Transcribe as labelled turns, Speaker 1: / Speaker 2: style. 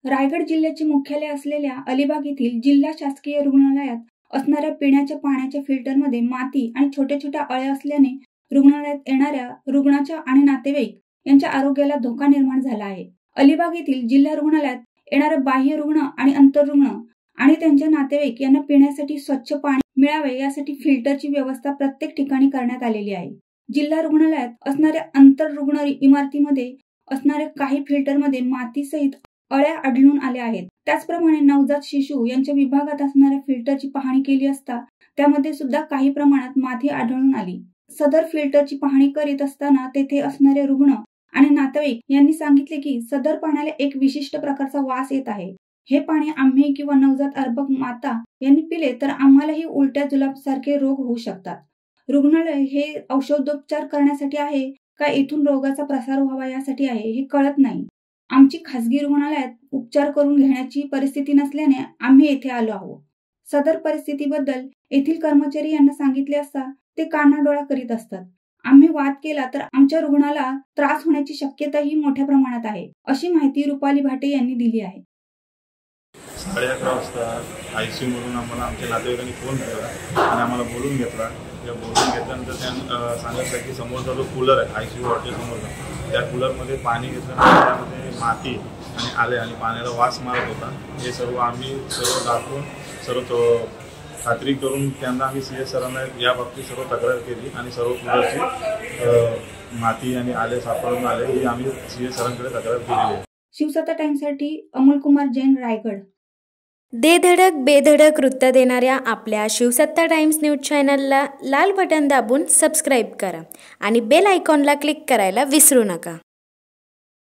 Speaker 1: रायगड जिल्ह्याचे मुख्यालय असलेल्या अलिबाग येथील जिल्हा शासकीय रुग्णालयात असणाऱ्या पिण्याच्या पाण्याच्या फिल्टरमध्ये माती आणि छोट्या-छोट्या अळ्या असल्याने रुग्णालयात येणाऱ्या रुग्णाच्या आणि नातेवाईक यांच्या आरोग्याला धोका निर्माण झाला आहे। अलिबाग येथील जिल्हा रुग्णालयात येणारे बाह्य रुग्ण आणि अंतर्रुग्ण आणि त्यांचे नातेवाईक यांना पिण्यासाठी स्वच्छ पाणी मिळावे यासाठी फिल्टरची व्यवस्था प्रत्येक ठिकाणी करण्यात आलेली आहे। जिल्हा रुग्णालयात असणाऱ्या अंतर्रुग्ण इमारतीमध्ये असणाऱ्या काही फिल्टरमध्ये मातीसहित अळ्या आढळून आल्या आहेत। त्याचप्रमाणे नवजात शिशु यांच्या विभागात असणाऱ्या फिल्टरची पाहणी केली असता त्यामध्ये सुद्धा काही प्रमाणात माती आढळून आली। सदर फिल्टरची पाहणी करीत असताना तेथे असणारे रुग्ण आणि नातेवाईक यांनी सांगितले की सदर पाण्याला एक विशिष्ट प्रकारचा वास येत आहे। हे पाणी आम्ही किंवा नवजात अर्भक माता यांनी पिले तर आम्हालाही उलट्या जुलाब सारखे रोग होऊ शकतात। रुग्णालय हे औषधोपचार करण्यासाठी आहे का येथून रोगाचा प्रसार व्हावा यासाठी आहे हे कळत नाही। आमची खासगी रुग्णालयात उपचार करून घेण्याची परिस्थिती नसल्याने आम्ही येथे आलो आहोत। सदर परिस्थितीबद्दल येथील कर्मचारी यांना सांगितले असता ते कानाडोळा करीत असतात। आम्ही वाद केला तर आमच्या रुग्णाला त्रास होण्याची शक्यताही मोठ्या प्रमाणात आहे, अशी माहिती रुपाली भाटे यांनी दिली आहे।
Speaker 2: 11:30 वाजता आयसीयू मधून आम्हाला आमच्या नातेवाईकांनी फोन केला आणि आम्हाला बोलून घेतला। त्या बोलून घेतल्यानंतर त्यांनी सांगितलं की समोरचा जो कूलर आहे आयसीयू वॉर्डच्या समोरचा त्या कूलरमध्ये पाणी घेतल्यानंतर त्यामध्ये माती आणि आले आणि पाण्याला वास मारत होता। हे सर्व आम्ही दाखवून सर्व खात्री करून त्यांना आम्ही सीएस सरांना या बाबतीत सर्व तक्रार केली आणि सर्व कूलरची माती आणि आले सापडून आले ही आम्ही सीएस सरांकडे तक्रार केली आहे।
Speaker 1: शिवसत्ता टाइम्ससाठी अमोल कुमार जैन, रायगड।
Speaker 3: दे धडक बेधडक वृत्त देणाऱ्या आपल्या शिवसत्ता टाइम्स न्यूज चॅनलला लाल बटन दाबून सबस्क्राईब करा आणि बेल आयकॉनला क्लिक करायला विसरू नका।